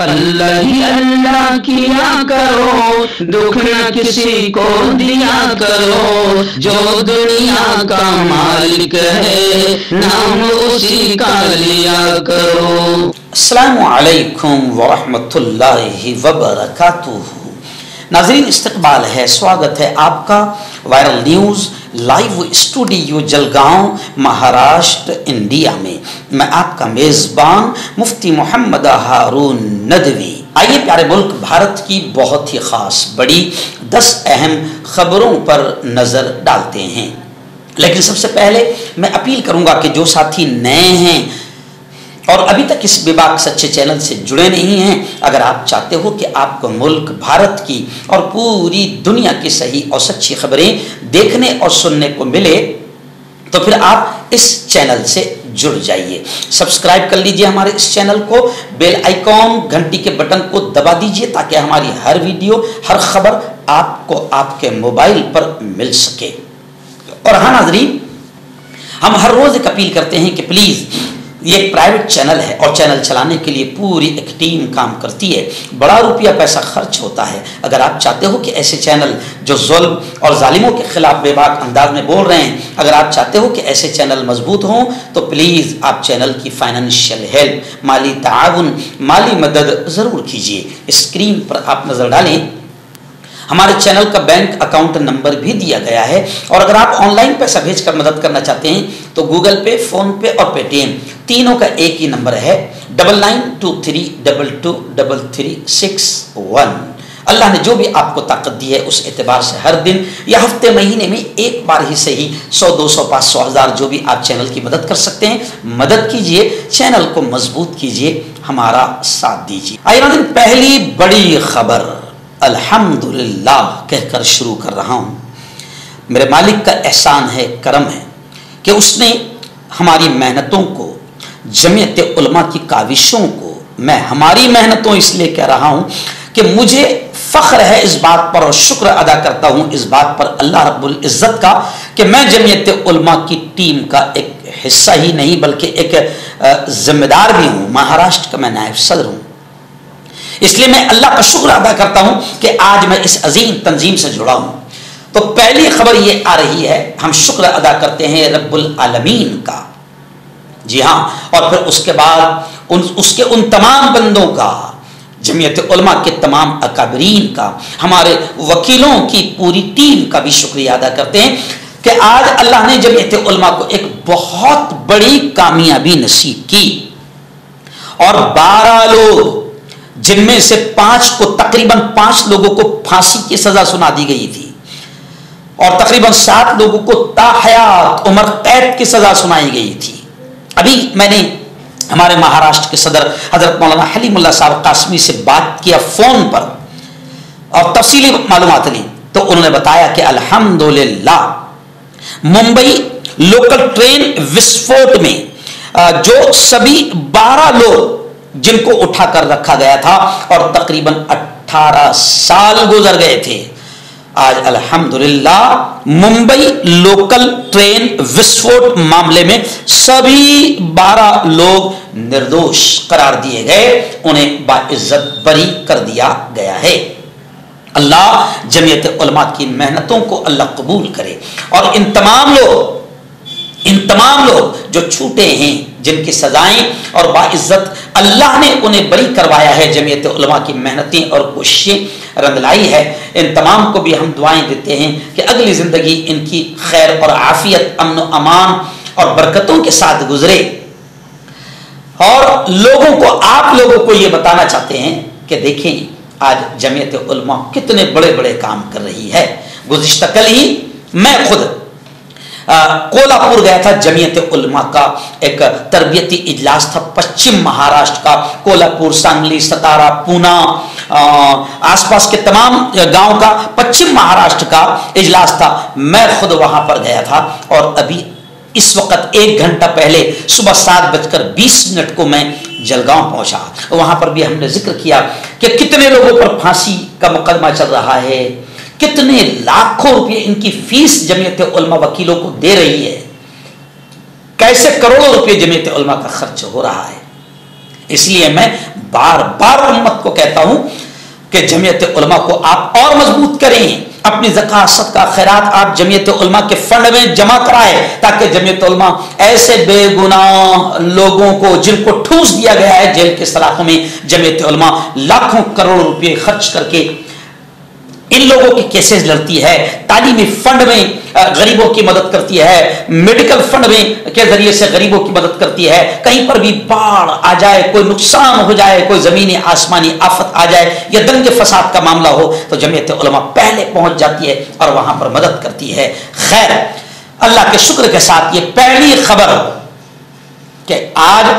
اللہ ہی اللہ کیا کرو، دکھ نہ کسی کو دیا کرو، جو دنیا کا مالک ہے نام اسی کا لیا کرو۔ السلام علیکم ورحمۃ اللہ وبرکاتہ۔ ناظرین، استقبال ہے، سواگت ہے آپ کا viral news live studio Jalgaon Maharashtra India میں۔ میں آپ کا میزبان مفتی محمد ہارون ندوی۔ آئیے پیارے ملک بھارت کی بہت ہی خاص بڑی 10 اہم خبروں پر نظر ڈالتے ہیں، لیکن سب سے پہلے میں اپیل کروں گا کہ جو ساتھی نئے ہیں اور ابھی تک اس بے باک سچے چینل سے جڑے نہیں ہیں، اگر آپ چاہتے ہو کہ آپ کو ملک بھارت کی اور پوری دنیا کی صحیح اور سچی خبریں دیکھنے اور سننے کو ملے تو پھر آپ اس چینل سے جڑ جائیے۔ سبسکرائب کر لیجئے ہمارے اس چینل کو، بیل آئیکن گھنٹی کے بٹن کو دبا دیجئے تاکہ ہماری ہر ویڈیو، ہر خبر آپ کو آپ کے موبائل پر مل سکے۔ اور ہاں ناظرین، ہم ہر روز ایک اپیل کرتے ہیں کہ پلیز، یہ ایک پرائیویٹ چینل ہے اور چینل چلانے کے لیے پوری ایک ٹیم کام کرتی ہے، بڑا روپیہ پیسہ خرچ ہوتا ہے۔ اگر آپ چاہتے ہو کہ ایسے چینل جو ظلم اور ظالموں کے خلاف بے باک انداز میں بول رہے ہیں، اگر آپ چاہتے ہو کہ ایسے چینل مضبوط ہوں تو پلیز آپ چینل کی فائنینشیل ہیلپ، مالی تعاون، مالی مدد ضرور کیجیے۔ اسکرین پر آپ نظر ڈالیں، ہمارے چینل کا بینک اکاؤنٹ نمبر بھی دیا گیا ہے، اور اگر آپ آن لائن پیسہ بھیج کر مدد کرنا چاہتے ہیں تو گوگل پے، فون پے اور پے ٹی ایم تینوں کا ایک ہی نمبر ہے 9923223361۔ اللہ نے جو بھی آپ کو طاقت دی ہے اس اعتبار سے ہر دن یا ہفتے مہینے میں ایک بار ہی صحیح 100 200 500 1000 جو بھی آپ چینل کی مدد کر سکتے ہیں مدد کیجئے، چینل کو مضبوط کیجئے، ہمارا ساتھ دیجئے۔ آئیے ناظرین، پہلی بڑی خبر الحمدللہ کہہ کر شروع کر رہا ہوں۔ میرے مالک کا احسان ہے، کرم ہے کہ اس نے ہماری محنتوں کو، جمعیت علماء کی کاوشوں کو، میں ہماری محنتوں اس لیے کہہ رہا ہوں کہ مجھے فخر ہے اس بات پر اور شکر ادا کرتا ہوں اس بات پر اللہ رب العزت کا کہ میں جمعیت علماء کی ٹیم کا ایک حصہ ہی نہیں بلکہ ایک ذمہ دار بھی ہوں۔ مہاراشٹر کا میں نائب صدر ہوں، اس لیے میں اللہ کا شکر ادا کرتا ہوں کہ آج میں اس عظیم تنظیم سے جڑا ہوں۔ تو پہلی خبر یہ آ رہی ہے، ہم شکر ادا کرتے ہیں رب العالمین کا، جی ہاں، اور پھر اس کے بعد اس کے ان تمام بندوں کا، جمعیت علماء کے تمام اکابرین کا، ہمارے وکیلوں کی پوری ٹیم کا بھی شکریہ ادا کرتے ہیں کہ آج اللہ نے جمعیت علماء کو ایک بہت بڑی کامیابی نصیب کی، اور 12 لوگ، جن میں سے 5 کو تقریباً 5 لوگوں کو پھانسی کی سزا سنا دی گئی تھی، اور تقریباً 7 لوگوں کو تاحیات عمر قید کی سزا سنائی گئی تھی۔ ابھی میں نے ہمارے مہاراشٹر کے صدر حضرت مولانا حلیم اللہ صاحب قاسمی سے بات کیا فون پر اور تفصیلی معلومات لی، تو انہوں نے بتایا کہ الحمدللہ ممبئی لوکل ٹرین وسفوٹ میں جو سبھی 12 لوگ جن کو اٹھا کر رکھا گیا تھا اور تقریباً 18 سال گزر گئے تھے، آج الحمدللہ ممبئی لوکل ٹرین وسفوٹ معاملے میں سبھی 12 لوگ نردوش قرار دیے گئے، انہیں باعزت بری کر دیا گیا ہے۔ اللہ جمعیت علماء کی محنتوں کو اللہ قبول کرے، اور ان تمام لوگ جو چھوٹے ہیں، جن کی سزائیں اور باعزت اللہ نے انہیں بری کروایا ہے، جمعیت علماء کی محنتیں اور کوششیں رنگ لائی ہے، ان تمام کو بھی ہم دعائیں دیتے ہیں کہ اگلی زندگی ان کی خیر اور عافیت، امن و امان اور برکتوں کے ساتھ گزرے۔ اور آپ لوگوں کو یہ بتانا چاہتے ہیں کہ دیکھیں آج جمعیت علماء کتنے بڑے بڑے کام کر رہی ہے۔ گزشتہ کل ہی میں خود کولہاپور گیا تھا، جمعیت علماء کا ایک تربیتی اجلاس تھا، پچھم مہاراشٹر کا، کولہاپور، سانگلی، ستارا، پونا، آس پاس کے تمام گاؤں کا پچھم مہاراشٹر کا اجلاس تھا۔ میں خود وہاں پر گیا تھا، اور ابھی اس وقت 1 گھنٹہ پہلے صبح 7:20 کو میں جلگاؤں پہنچا۔ وہاں پر بھی ہم نے ذکر کیا کہ کتنے لوگوں پر پھانسی کا مقدمہ چل رہا ہے، کتنے لاکھوں روپے ان کی فیس جمعیت علماء وکیلوں کو دے رہی ہے، کیسے کروڑوں روپے جمعیت علماء کا خرچ ہو رہا ہے۔ اس لیے میں बार बार उम्मत को कहता हूं कि जमीयत उलमा को आप और मजबूत करें, अपनी ज़कात सदका खैरात आप जमीयत उलमा के फंड में जमा कराए, ताकि जमीयत उलमा ऐसे बेगुनाह लोगों को जिनको ठूस दिया गया है जेल के सलाखों में, जमीयत उलमा लाखों करोड़ रुपए खर्च करके इन लोगों की केसेस लड़ती है, तालीमी फंड में गरीबों की मदद करती है, मेडिकल फंड में के जरिए से गरीबों की मदद करती है। कहीं पर भी बाढ़ आ जाए, कोई नुकसान हो जाए, कोई जमीनी आसमानी आफत आ जाए या दंगे फसाद का मामला हो तो जमीयत उलमा पहले पहुंच जाती है और वहां पर मदद करती है। खैर, अल्लाह के शुक्र के साथ ये पहली खबर कि आज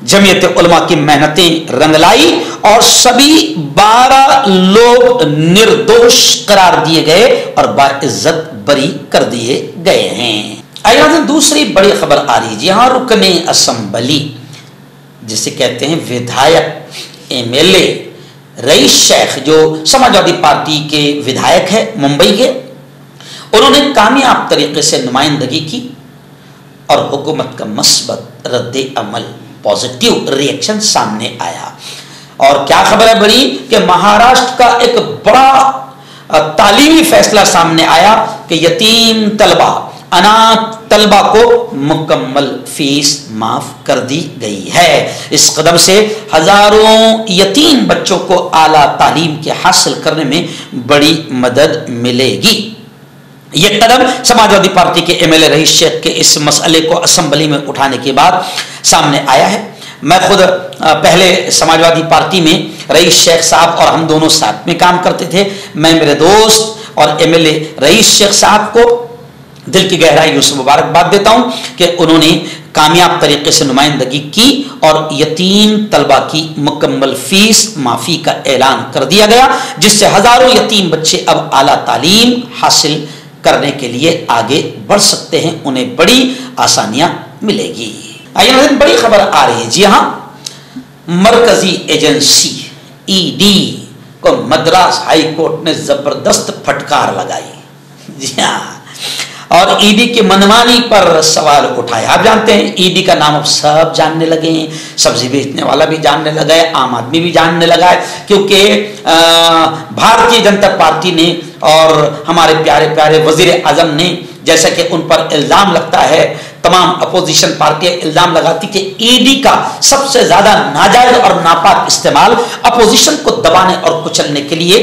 जमीयत उलमा की मेहनतें रंग लाई और सभी 12 लोग निर्दोष करार दिए गए और बाइज्जत बरी कर दिए गए हैं। आइए दूसरी बड़ी खबर आ रही है, यहां रुकने असेंबली जिसे कहते हैं विधायक एमएलए रईस शेख जो समाजवादी पार्टी के विधायक है मुंबई के, उन्होंने कामयाब तरीके से नुमाइंदगी की और हुकूमत का मस्बत रद्द अमल पॉजिटिव रिएक्शन सामने आया। और क्या खबर है बड़ी कि महाराष्ट्र का एक बड़ा तालीमी फैसला सामने आया कि यतीम तलबा अनाथ तलबा को मुकम्मल फीस माफ कर दी गई है। इस कदम से हजारों यतीम बच्चों को आला तालीम के हासिल करने में बड़ी मदद मिलेगी। यह कदम समाजवादी पार्टी के एमएलए रईस शेख के इस मसले को असेंबली में उठाने के बाद सामने आया है। मैं खुद पहले समाजवादी पार्टी में रईस शेख साहब और हम दोनों साथ में काम करते थे। मैं मेरे दोस्त और एमएलए रईस शेख साहब को दिल की गहराइयों से मुबारकबाद देता हूं कि उन्होंने कामयाब तरीके से नुमाइंदगी की और यतीम तलबा की मुकम्मल फीस माफी का ऐलान कर दिया गया, जिससे हजारों यतीम बच्चे अब आला तालीम हासिल करने के लिए आगे बढ़ सकते हैं, उन्हें बड़ी आसानियां मिलेगी। आइए बड़ी खबर आ रही है, जी हां, मरकजी एजेंसी ईडी को मद्रास हाई कोर्ट ने जबरदस्त फटकार लगाई। जी हां, और ईडी की मनमानी पर सवाल उठाए। आप जानते हैं ईडी का नाम अब सब जानने लगे हैं, सब्जी बेचने वाला भी जानने लगा है, आम आदमी भी जानने लगा है, क्योंकि भारतीय जनता पार्टी ने और हमारे प्यारे प्यारे वजीर आजम ने, जैसा कि उन पर इल्जाम लगता है, तमाम अपोजिशन पार्टियां इल्जाम लगाती कि ईडी का सबसे ज्यादा नाजायज और नापाक इस्तेमाल अपोजिशन को दबाने और कुचलने के लिए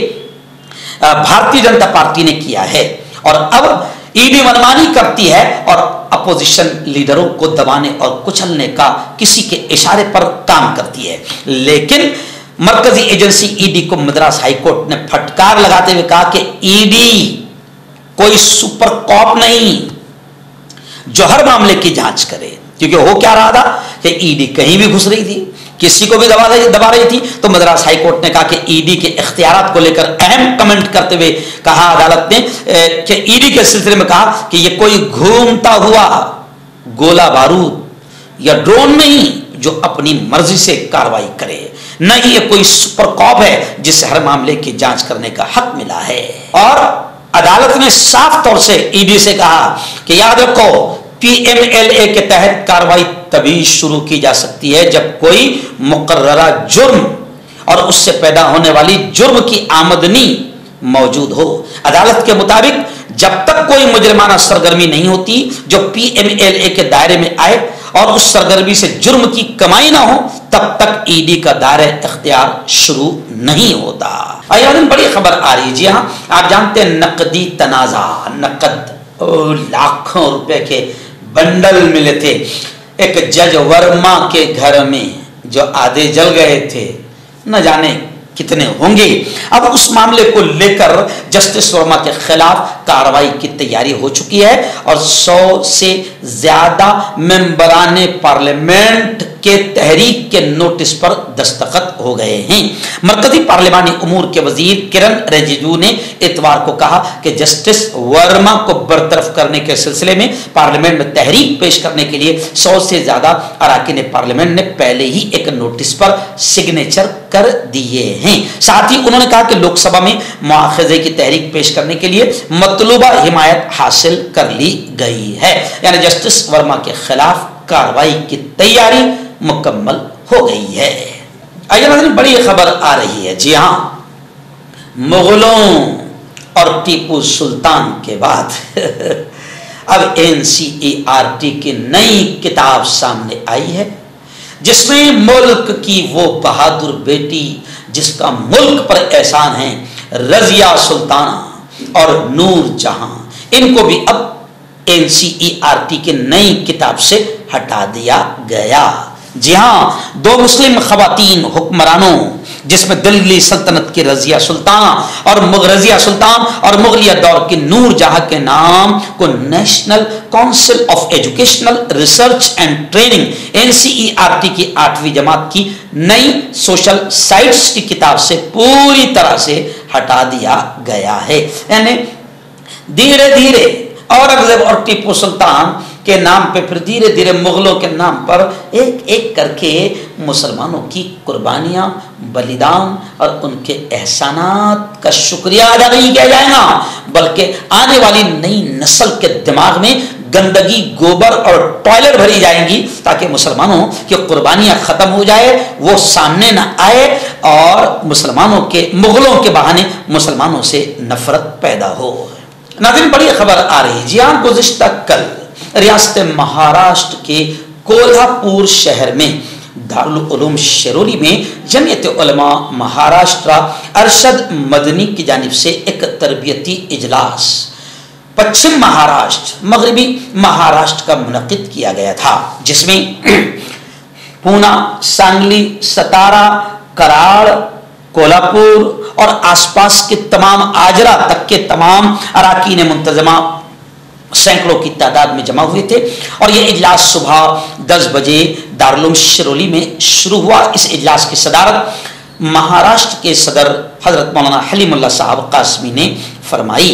भारतीय जनता पार्टी ने किया है। और अब ईडी मनमानी करती है और अपोजिशन लीडरों को दबाने और कुचलने का किसी के इशारे पर काम करती है। लेकिन मरकजी एजेंसी ईडी को मद्रास हाईकोर्ट ने फटकार लगाते हुए कहा कि ईडी कोई सुपर कॉप नहीं जो हर मामले की जांच करे, क्योंकि हो क्या रहा था कि ईडी कहीं भी घुस रही थी, किसी को भी दबा रही थी। तो मद्रास हाईकोर्ट ने कहा कि ईडी के इख्तियारात को लेकर अहम कमेंट करते हुए कहा अदालत ने कि ईडी के सिलसिले में कहा कि यह कोई घूमता हुआ गोला बारूद या ड्रोन नहीं जो अपनी मर्जी से कार्रवाई करे, न ही ये कोई सुपर कॉप है जिसे हर मामले की जांच करने का हक मिला है। और अदालत ने साफ तौर से ईडी से कहा कि याद रखो, पीएमएलए के तहत कार्रवाई तभी शुरू की जा सकती है जब कोई मुकर्ररा जुर्म और उससे पैदा होने वाली जुर्म की आमदनी मौजूद हो। अदालत के मुताबिक जब तक कोई मुजरिमाना सरगर्मी नहीं होती जो पीएमएलए के दायरे में आए और उस सरगर्मी से जुर्म की कमाई ना हो, तब तक ईडी का दायरा इख्तियार शुरू नहीं होता। आइए बड़ी खबर आ रही है, जी हाँ, आप जानते हैं नकदी तनाजा, नकद लाखों रुपए के बंडल मिले थे एक जज वर्मा के घर में जो आधे जल गए थे, न जाने कितने होंगे। अब उस मामले को लेकर जस्टिस वर्मा के खिलाफ कार्रवाई की तैयारी हो चुकी है और 100 से ज्यादा मेंबराने पार्लियामेंट के तहरीक के नोटिस पर दस्तखत हो गए हैं। मरकजी पार्लिमानी उमूर के वजीर किरण रिजिजू ने इतवार को कहा कि जस्टिस वर्मा को बरतरफ करने के सिलसिले में पार्लियामेंट में तहरीक पेश करने के लिए 100 से ज्यादा अराकीन पार्लियामेंट ने पहले ही एक नोटिस पर सिग्नेचर कर दिए हैं। साथ ही उन्होंने कहा कि लोकसभा में मुआखजे की तहरीक पेश करने के लिए मतलूबा हिमायत हासिल कर ली गई है, यानी जस्टिस वर्मा के खिलाफ कार्रवाई की तैयारी मुकम्मल हो गई है। आइए नाज़रीन, बड़ी खबर आ रही है। जी हाँ, मुगलों और टीपू सुल्तान के बाद अब NCERT की नई किताब सामने आई है, जिसमें मुल्क की वो बहादुर बेटी जिसका मुल्क पर एहसान है, रजिया सुल्ताना और नूर जहां, इनको भी अब NCERT की नई किताब से हटा दिया गया। जी हाँ, दो मुस्लिम खवातीन हुक्मरानों, जिसमें दिल्ली सल्तनत की रजिया सुल्तान और मुगलिया दौर की नूर जहां के नाम को national council of educational research and training NCERT की 8वीं जमात की नई सोशल साइट्स की किताब से पूरी तरह से हटा दिया गया है। यानी धीरे धीरे औरंगजेब और टीपू सुल्तान के नाम पे, फिर धीरे धीरे मुगलों के नाम पर एक एक करके मुसलमानों की कुर्बानियां, बलिदान और उनके एहसानात का शुक्रिया अदा नहीं किया जाएगा, बल्कि आने वाली नई नस्ल के दिमाग में गंदगी, गोबर और टॉयलेट भरी जाएंगी, ताकि मुसलमानों की कुर्बानियां खत्म हो जाए, वो सामने न आए और मुगलों के बहाने मुसलमानों से नफरत पैदा हो। नाज़रीन, बड़ी खबर आ रही है। जी हाँ, गुज़िश्ता कल रियासत महाराष्ट्र के कोल्हापुर शहर में दारुल उलूम शिरोली में जमीयत उलमा महाराष्ट्र अरशद मदनी की जानिब से एक तरबियती इजलास पश्चिम महाराष्ट्र, मगरबी महाराष्ट्र का मुनक़िद किया गया था, जिसमें पूना, सांगली, सतारा, कराड़, कोल्हापुर और आसपास के तमाम आजरा तक के तमाम अराकीन मुंतज़मा सैकड़ों की तादाद में जमा हुए थे। और ये इजलास सुबह 10 बजे दारुल उलूम शिरोली में शुरू हुआ। इस इजलास की सदारत महाराष्ट्र के सदर हजरत मौलाना हलीमुल्लाह साहब कासमी ने फरमाई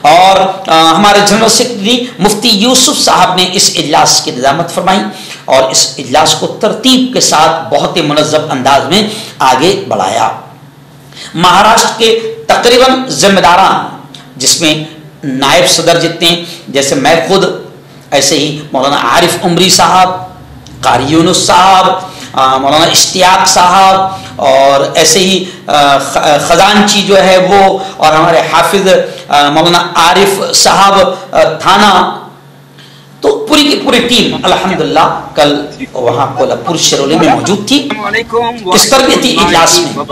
और हमारे जनरल सेक्रेटरी मुफ्ती यूसुफ साहब ने इस इजलास की निज़ामत फरमाई और इस इजलास को तरतीब के साथ बहुत ही मुनज़्ज़म अंदाज में आगे बढ़ाया। महाराष्ट्र के तकरीबन जिम्मेदारान, जिसमें नायब सदर जितने, जैसे मैं खुद, ऐसे ही मौलाना आरिफ उमरी साहब, कारी यूनुस साहब, मौलाना इश्तियाक साहब और ऐसे ही खजानची जो है वो, और हमारे हाफिज मौलाना आरिफ साहब थाना, तो पूरी की पूरी टीम अल्हम्दुलिल्लाह कल वहाँ कोल्हापुर शिरोली में मौजूद थी। इस तरबियती इजलास में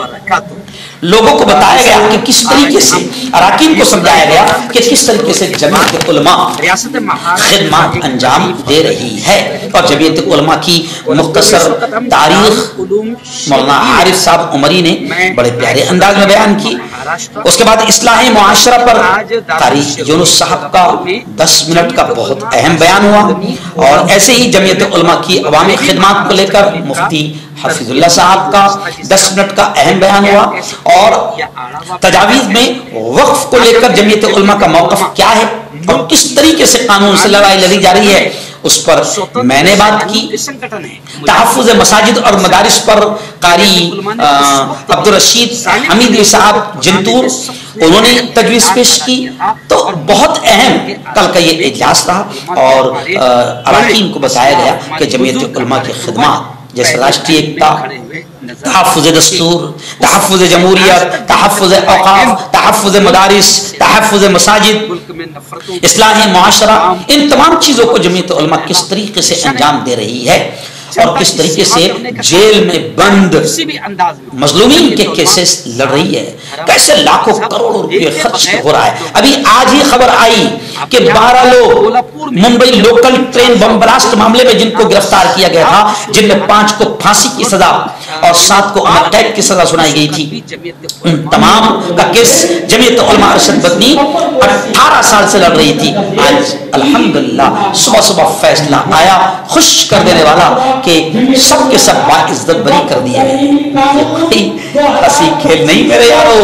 लोगों को बताया गया कि किस तरीके से, अराकीन को समझाया गया कि किस तरीके से जमीयत उलमा खिदमत अंजाम दे रही है। और जमीयत उलमा की मुख्तसर तारीख मौलाना आरिफ साहब उमरी ने बड़े प्यारे अंदाज में बयान की। उसके बाद इस्लाही मुआशरा पर कारी यूनुस साहब का 10 मिनट का बहुत अहम बयान हुआ। और ऐसे ही जमीयत उलमा की अवामी खिदमत को लेकर मुफ्ती हफीजुल्लाह साहब का 10 मिनट का अहम बयान हुआ। और तजावीज में वक्फ को लेकर जमीयत उलमा का मौक़िफ़ क्या है और किस तरीके से कानून से लड़ाई लड़ी जा रही है, उस पर मैंने बात की। तहफ़्फ़ुज़ मसाजिद और मदारिस पर कारी अब्दुल रशीद हमीदी साहब जिंतूर, उन्होंने तजवीज़ पेश की। तो बहुत अहम कल का ये इजलास रहा और अराकीन को बताया गया कि जमीयत उलमा की खिदमत जैसे राष्ट्रीय एकता, तहफ़्फ़ुज़ दस्तूर, तहफ़्फ़ुज़ जमहूरियत, तहफ़्फ़ुज़ औक़ाफ़, तहफ़्फ़ुज़ मदारिस, तहफ़्फ़ुज़ मसाजिद, इस्लाही मुआशरा, इन तमाम चीज़ों को जमीयत उलमा किस तरीके से अंजाम दे रही है और किस तरीके से जेल में बंद मजलूमीन के केसेस लड़ रही है, कैसे लाखों करोड़ों रुपए खर्च हो रहा है। अभी आज ही खबर आई कि 12 लोग Mumbai local train bomb blast मामले में जिनको गिरफ्तार किया गया था, जिनमें 5 को फांसी की सजा और 7 को अमर कैद की सजा सुनाई गई थी, उन तमाम का केस जमीयत उलमा अरशद मदनी 18 साल से लड़ रही थी। आज अल्हम्दुलिल्लाह सुबह सुबह फैसला आया, खुश कर देने वाला कि सब के सब बाइज्जत बरी कर दिए गए। हंसी खेल नहीं मेरे यारो,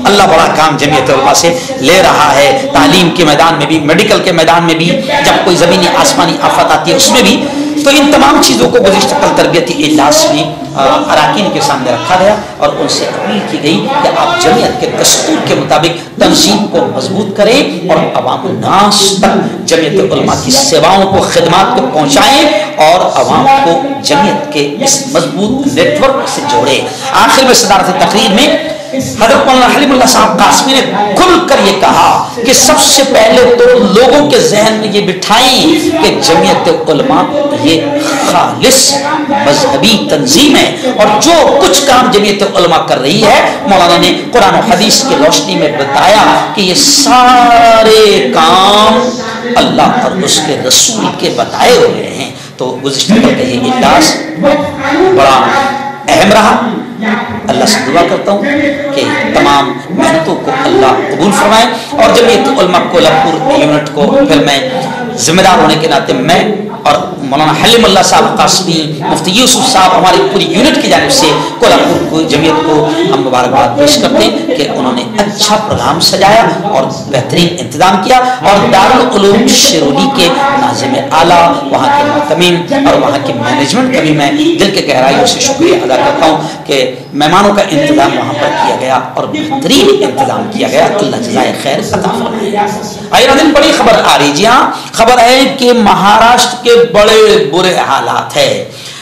अल्लाह बड़ा काम जमीयत उलमा से ले रहा है। तालीम के मैदान में भी, मेडिकल के मैदान में भी, जब कोई जमीनी आसमानी आफत आती है उसमें भी तो इन तमाम चीज़ों को गुज़िश्ता कल तरबियती इजलास में अरकान के सामने रखा गया और उनसे अपील की गई कि आप जमीयत के दस्तूर के मुताबिक तंजीम को मजबूत करें और अवाम नास तक जमीयत उलमा की सेवाओं को, खिदमात को पहुँचाएँ और अवाम को जमीयत के इस मजबूत नेटवर्क से जोड़े। आखिर में सदारत तकरीर में हज़रत मौलाना हलीमुल्लाह साहब कासमी ने खुलकर ये कहा कि सबसे पहले तो लोगों के जहन में ये बिठाएं कि जमीयत उलमा ये खालिस मजहबी तंजीम है और जो कुछ काम जमीयत उलमा कर रही है मौलाना ने कुरान और हदीस की रोशनी में बताया कि ये सारे काम अल्लाह और उसके रसूल के बताए हुए हैं। तो गुज़िश्ता कल का ये इजलास बड़ा अहम रहा। अल्लाह से दुआ करता हूँ कि तमाम मेहनतों को अल्लाह कबूल फरमाए और जमीयत उलमा कोल्हापुर यूनिट को फिर मैं जिम्मेदार होने के नाते मैं और मौलाना हलीमुल्लाह साहब कासमी, मुफ्ती यूसुफ साहब, हमारी पूरी यूनिट की जानिब से कोल्हापुर को जमीयत को हम मुबारकबाद पेश करते हैं कि उन्होंने अच्छा प्रोग्राम सजाया और बेहतरीन इंतजाम किया और दारुल उलूम शिरोली के नाज़िम आला, वहाँ के मुहतमीम और वहाँ के मैनेजमेंट का भी मैं दिल के गहराइयों से शुक्रिया अदा करता हूँ कि मेहमानों का इंतजाम वहाँ पर किया गया और बेहतरीन इंतजाम किया गया। अल्लाह जज़ाए खैर अता फरमाए। आइए दिन बड़ी खबर आ रही, जी हाँ, खबर है कि महाराष्ट्र के बड़े बुरे हालात है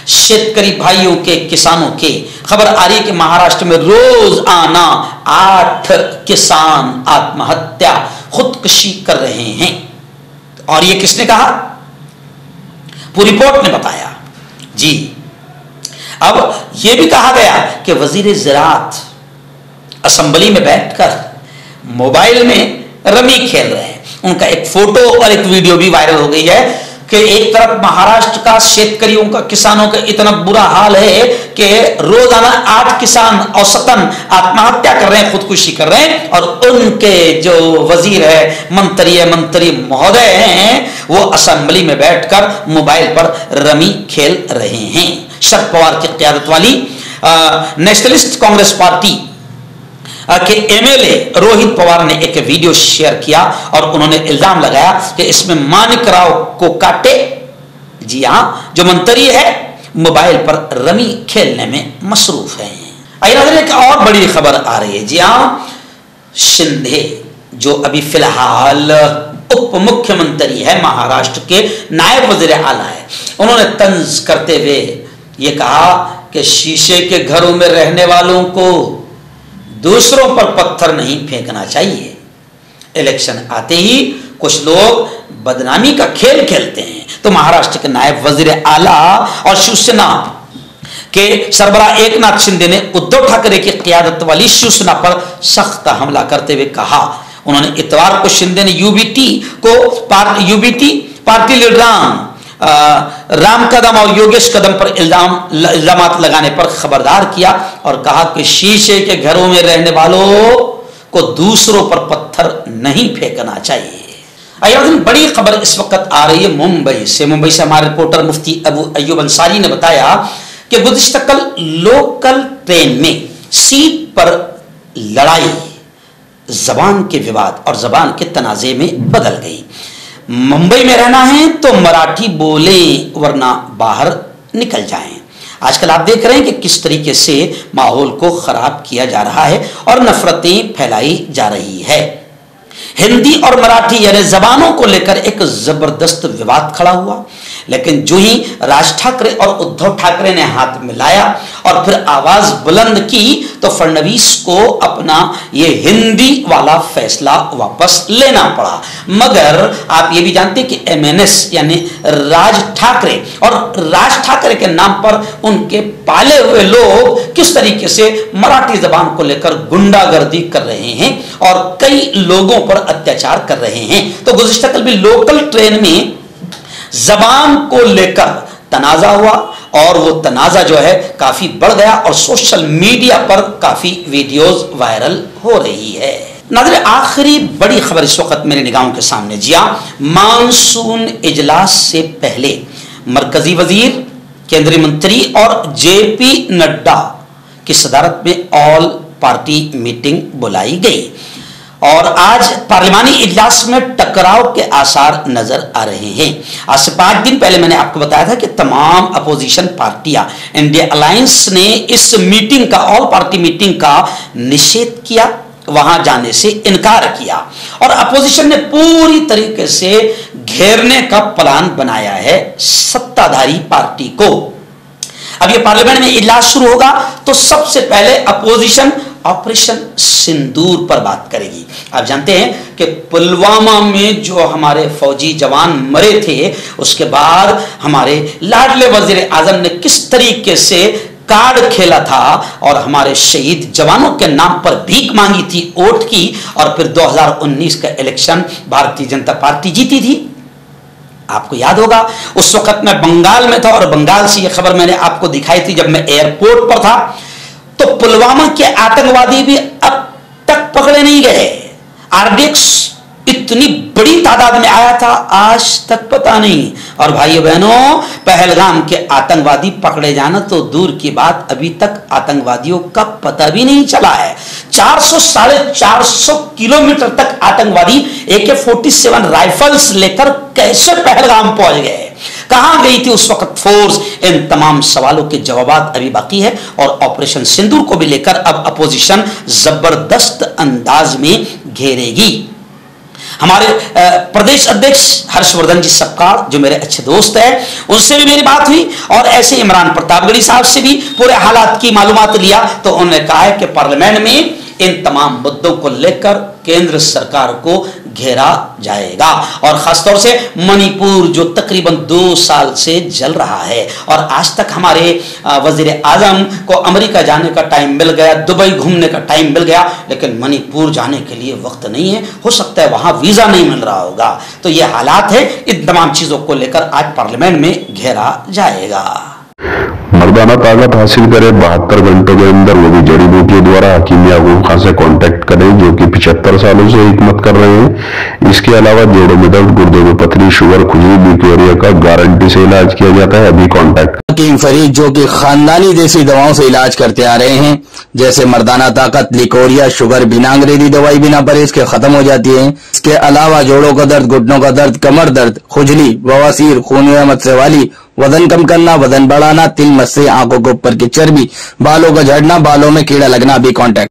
शेतकरी भाइयों के, किसानों के। खबर आ रही है कि महाराष्ट्र में रोज आना 8 किसान आत्महत्या, खुदकुशी कर रहे हैं। और ये किसने कहा? पूरी रिपोर्ट ने बताया जी। अब यह भी कहा गया कि वजीर ज़राअत असेंबली में बैठकर मोबाइल में रमी खेल रहे हैं। उनका एक फोटो और एक वीडियो भी वायरल हो गई है कि एक तरफ महाराष्ट्र का शेतकरियों का, किसानों का इतना बुरा हाल है कि रोजाना 8 किसान औसतन आत्महत्या कर रहे हैं, खुदकुशी कर रहे हैं और उनके जो वजीर है, मंत्री महोदय हैं, वो असेंबली में बैठकर मोबाइल पर रमी खेल रहे हैं। शरद पवार की क़यादत वाली नेशनलिस्ट कांग्रेस पार्टी के एमएलए रोहित पवार ने एक वीडियो शेयर किया और उन्होंने इल्जाम लगाया कि इसमें मानिक राव को काटे, जी हां, जो मंत्री है मोबाइल पर रमी खेलने में मसरूफ है। आइए एक और बड़ी खबर आ रही है, जी हां, शिंदे जो अभी फिलहाल उप मुख्यमंत्री है महाराष्ट्र के, नायब वजीर आला है, उन्होंने तंज करते हुए ये कहा कि शीशे के घरों में रहने वालों को दूसरों पर पत्थर नहीं फेंकना चाहिए। इलेक्शन आते ही कुछ लोग बदनामी का खेल खेलते हैं। तो महाराष्ट्र के नायब वजीर आला और शिवसेना के सरबराह एकनाथ शिंदे ने उद्धव ठाकरे की क़यादत वाली शिवसेना पर सख्त हमला करते हुए कहा, उन्होंने इतवार को शिंदे ने यूबीटी पार्टी लीडरान राम कदम और योगेश कदम पर इल्जामात लगाने पर खबरदार किया और कहा कि शीशे के घरों में रहने वालों को दूसरों पर पत्थर नहीं फेंकना चाहिए। आइए बड़ी खबर इस वक्त आ रही है मुंबई से हमारे रिपोर्टर मुफ्ती अबू अय्यूब अंसारी ने बताया कि गुज़िश्ता कल लोकल ट्रेन में सीट पर लड़ाई जबान के विवाद और जबान के तनाज़े में बदल गई। मुंबई में रहना है तो मराठी बोले वरना बाहर निकल जाएं। आजकल आप देख रहे हैं कि किस तरीके से माहौल को खराब किया जा रहा है और नफरतें फैलाई जा रही है। हिंदी और मराठी यानी जबानों को लेकर एक जबरदस्त विवाद खड़ा हुआ, लेकिन जो ही राज ठाकरे और उद्धव ठाकरे ने हाथ मिलाया और फिर आवाज बुलंद की तो फडणवीस को अपना ये हिंदी वाला फैसला वापस लेना पड़ा। मगर आप ये भी जानते हैं कि एमएनएस यानी राज ठाकरे और राज ठाकरे के नाम पर उनके पाले हुए लोग किस तरीके से मराठी जबान को लेकर गुंडागर्दी कर रहे हैं और कई लोगों पर अत्याचार कर रहे हैं। तो गुज़िश्ता कल भी लोकल ट्रेन में जबान को लेकर तनाजा हुआ और वो तनाजा जो है काफी बढ़ गया और सोशल मीडिया पर काफी वीडियोस वायरल हो रही है। नाज़रीन, आखिरी बड़ी खबर इस वक्त मेरे निगाहों के सामने, जी हां, मानसून इजलास से पहले मरकजी वजीर, केंद्रीय मंत्री और जेपी नड्डा की सदारत में ऑल पार्टी मीटिंग बुलाई गई اور آج پارلیمانی اجلاس میں ٹکراؤ کے آثار نظر آ رہے ہیں۔ آج سے 5 دن پہلے میں نے آپ کو بتایا تھا کہ تمام اپوزیشن پارٹیاں انڈیا الائنس نے اس میٹنگ کا، آل پارٹی میٹنگ کا نشید کیا، وہاں جانے سے انکار کیا، اور اپوزیشن نے پوری طریقے سے گھیرنے کا پلان بنایا ہے ستادھاری پارٹی کو۔ اب یہ پارلیمنٹ میں اجلاس شروع ہوگا تو سب سے پہلے اپوزیشن آپریشن سندور پر بات کرے گی۔ آپ جانتے ہیں کہ پلوامہ میں جو ہمارے فوجی جوان مرے تھے، اس کے بعد ہمارے لاڈلے وزیر اعظم نے کس طریقے سے کارڈ کھیلا تھا اور ہمارے شہید جوانوں کے نام پر بھیک مانگی تھی ووٹ کی، اور پھر 2019 کا الیکشن بھارتیہ جنتا پارٹی جیتی تھی۔ آپ کو یاد ہوگا اس وقت میں بنگال میں تھا، اور بنگال سے یہ خبر میں نے آپ کو دکھائی تھی جب میں ایئرپورٹ پر تھا، تو پلوامہ کے آتنکوادی بھی اب تک پکڑے نہیں گئے۔ RDX اتنی بڑی تعداد میں آیا تھا، آج تک پتا نہیں۔ اور بھائیو بہنوں، پہلگام کے آتنکوادی پکڑے جانا تو دور کی بات، ابھی تک آتنکوادیوں کا پتہ بھی نہیں چلا ہے۔ 400-450 کلومیٹر تک آتنکوادی AK-47 رائفلز لے کر کیسے پہلگام پہنچ گئے؟ کہاں گئی تھی اس وقت فورس؟ ان تمام سوالوں کے جوابات ابھی باقی ہے، اور آپریشن سندور کو بھی لے کر اب اپوزیشن زبردست انداز میں گھیرے گی۔ ہمارے پردیش ادھیکش ہرش وردھن جی سبکار، جو میرے اچھے دوست ہیں، ان سے بھی میری بات ہوئی، اور ایسے عمران پرتاپ گڑھی صاحب سے بھی پورے حالات کی معلومات لیا، تو انہوں نے کہا ہے کہ پارلیمنٹ میں ان تمام مدوں کو لے کر کیندر سرکار کو گھیرا جائے گا، اور خاص طور سے منی پور جو تقریباً 2 سال سے جل رہا ہے، اور آج تک ہمارے وزیر اعظم کو امریکہ جانے کا ٹائم مل گیا، دبئی گھومنے کا ٹائم مل گیا، لیکن منی پور جانے کے لیے وقت نہیں ہے، ہو سکتا ہے وہاں ویزا نہیں مل رہا ہوگا۔ تو یہ حالات ہے، ان تمام چیزوں کو لے کر آج پارلیمنٹ میں گھیرا جائے گا۔ مردانہ طاقت حاصل کرے 72 گھنٹوں کے اندر، وہ بھی جڑی بوٹیوں دوارا حکیم یعقوب خان سے کانٹیکٹ کریں، جو کہ 75 سالوں سے حکمت کر رہے ہیں۔ اس کے علاوہ جوڑوں میں درد، گردوں میں پتھری، شوگر، کھجلی، لیکوریا کا گارنٹی سے علاج کیا جاتا ہے۔ ابھی کانٹیکٹ حکیم فرید جو کہ خاندانی دیسی دواؤں سے علاج کرتے آ رہے ہیں، جیسے مردانہ طاقت، لیکوریا، شوگر، بنا انگریزی دوائی بنا پرہیز کے ختم ہو جاتی ہے۔ اس کے علاوہ جوڑوں کا درد، گھٹنوں کا درد، کمر درد، کھجلی، بواسیر، خون میں مچھر والی، وزن کم کرنا، وزن بڑھانا، تل مسے، آنکھوں کے اوپر کی چربی، بالوں کا جھڑنا، بالوں میں کیڑا لگنا، بھی کانٹیکٹ